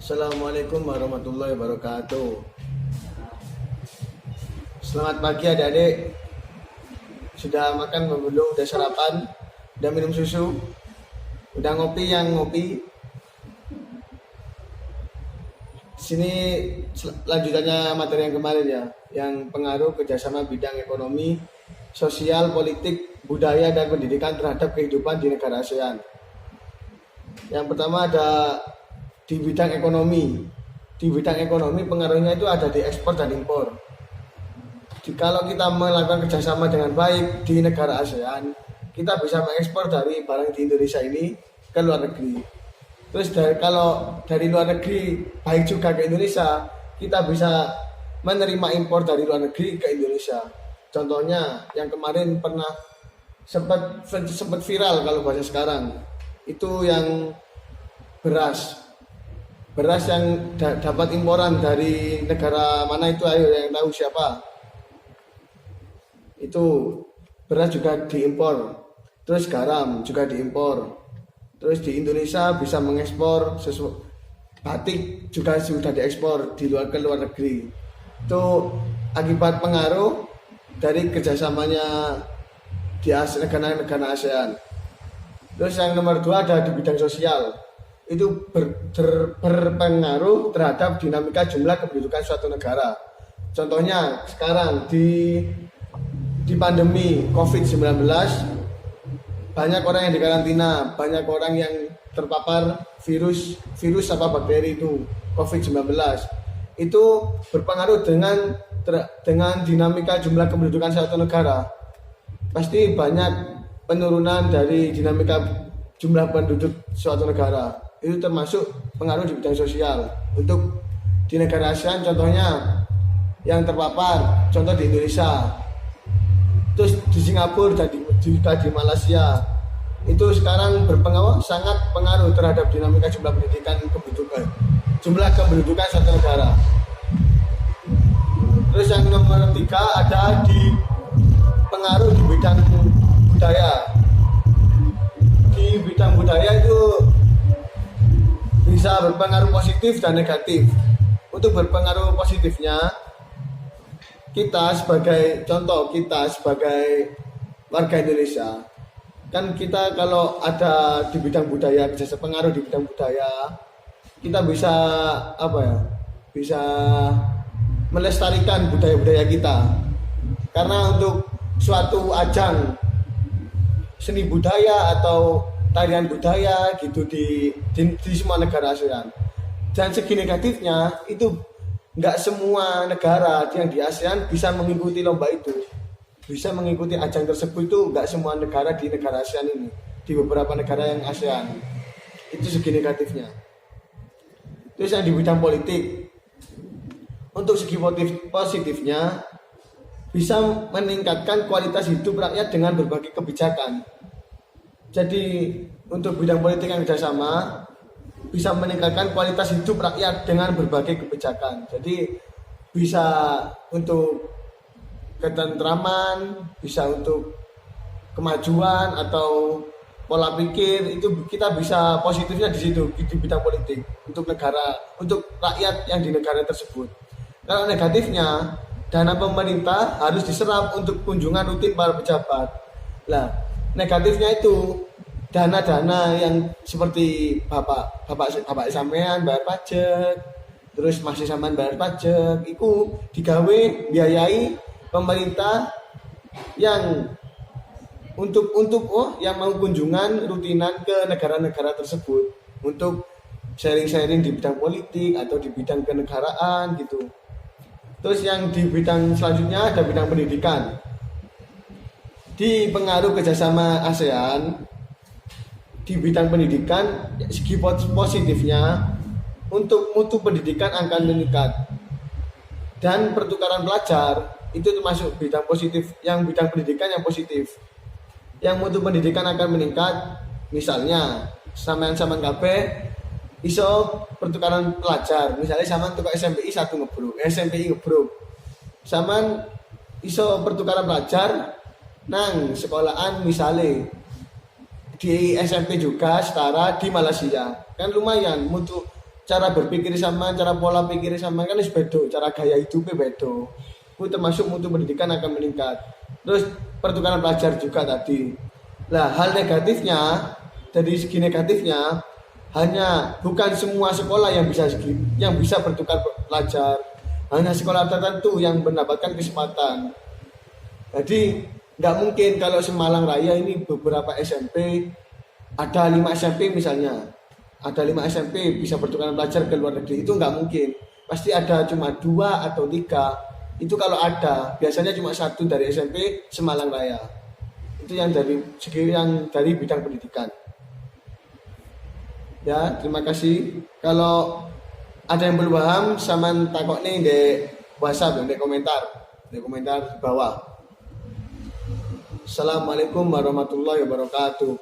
Assalamualaikum warahmatullahi wabarakatuh. Selamat pagi adik-adik. Sudah makan belum? Udah sarapan? Udah minum susu? Udah ngopi yang ngopi? Sini lanjutannya materi yang kemarin ya, yang pengaruh kerjasama bidang ekonomi, sosial, politik, budaya, dan pendidikan terhadap kehidupan di negara ASEAN. Yang pertama ada di bidang ekonomi. Di bidang ekonomi pengaruhnya itu ada di ekspor dan impor. Kalau kita melakukan kerjasama dengan baik di negara ASEAN, kita bisa mengekspor dari barang di Indonesia ini ke luar negeri. Terus kalau dari luar negeri baik juga ke Indonesia, kita bisa menerima impor dari luar negeri ke Indonesia. Contohnya yang kemarin pernah sempat viral kalau bahasa sekarang, itu yang beras yang dapat imporan dari negara mana itu, ayo yang tahu siapa? Itu beras juga diimpor, terus garam juga diimpor. Terus di Indonesia bisa mengekspor batik juga sudah diekspor ke luar negeri. Itu akibat pengaruh dari kerjasamanya di negara ASEAN. Terus yang nomor 2 ada di bidang sosial. Itu berpengaruh terhadap dinamika jumlah kependudukan suatu negara. Contohnya sekarang di pandemi COVID-19, banyak orang yang dikarantina, banyak orang yang terpapar virus apa bakteri itu COVID-19. Itu berpengaruh dengan dinamika jumlah kependudukan suatu negara. Pasti banyak penurunan dari dinamika jumlah penduduk suatu negara. Itu termasuk pengaruh di bidang sosial. Untuk di negara ASEAN contohnya yang terpapar, contoh di Indonesia, terus di Singapura dan juga di Malaysia, itu sekarang sangat pengaruh terhadap dinamika jumlah kependudukan suatu negara. Terus yang nomor 3 ada di pengaruh di bidang budaya. Di bidang budaya itu bisa berpengaruh positif dan negatif. Untuk berpengaruh positifnya, kita sebagai warga Indonesia, kan kita kalau ada di bidang budaya, bisa pengaruh di bidang budaya, kita bisa bisa melestarikan budaya-budaya kita. Karena untuk suatu ajang seni budaya atau tarian budaya gitu di semua negara ASEAN. Dan segi negatifnya itu nggak semua negara yang di ASEAN bisa mengikuti lomba itu, bisa mengikuti ajang tersebut. Itu nggak semua negara di negara ASEAN ini, di beberapa negara yang ASEAN. Itu segi negatifnya. Terus yang di bidang politik, untuk segi positifnya bisa meningkatkan kualitas hidup rakyat dengan berbagai kebijakan. Jadi untuk bidang politik yang kerjasama bisa meningkatkan kualitas hidup rakyat dengan berbagai kebijakan. Jadi bisa untuk ketentraman, bisa untuk kemajuan atau pola pikir, itu kita bisa positifnya di situ, di bidang politik untuk negara, untuk rakyat yang di negara tersebut. Kalau negatifnya, dana pemerintah harus diserap untuk kunjungan rutin para pejabat. Nah, negatifnya itu dana-dana yang seperti bapak sampean bayar pajak, terus masih sampean bayar pajak, itu digawe biayai pemerintah yang yang mau kunjungan rutinan ke negara-negara tersebut untuk sharing-sharing di bidang politik atau di bidang kenegaraan gitu. Terus yang di bidang selanjutnya ada bidang pendidikan. Di pengaruh kerjasama ASEAN di bidang pendidikan, segi positifnya untuk mutu pendidikan akan meningkat dan pertukaran pelajar itu termasuk bidang positif, yang bidang pendidikan yang positif. Yang mutu pendidikan akan meningkat, misalnya sampean kabeh iso pertukaran pelajar, misalnya sampean tukang SMPI ngebruk, sampean iso pertukaran pelajar nang sekolahan misalnya di SMP juga setara di Malaysia, kan lumayan mutu cara berpikir sama, cara pola pikir sama kan harus beda, cara gaya hidupnya beda. Itu termasuk mutu pendidikan akan meningkat. Terus pertukaran pelajar juga tadi. Nah, hal negatifnya dari segi negatifnya hanya bukan semua sekolah yang bisa bertukar pelajar. Hanya sekolah tertentu yang mendapatkan kesempatan. Jadi nggak mungkin kalau Semalang Raya ini beberapa SMP ada 5 SMP misalnya, ada 5 SMP bisa pertukaran pelajar ke luar negeri, itu nggak mungkin. Pasti ada cuma 2 atau 3. Itu kalau ada, biasanya cuma 1 dari SMP Semalang Raya. Itu yang dari bidang pendidikan. Ya, terima kasih. Kalau ada yang belum paham, sama takut nih di WhatsApp, di komentar di bawah. Assalamualaikum warahmatullahi wabarakatuh.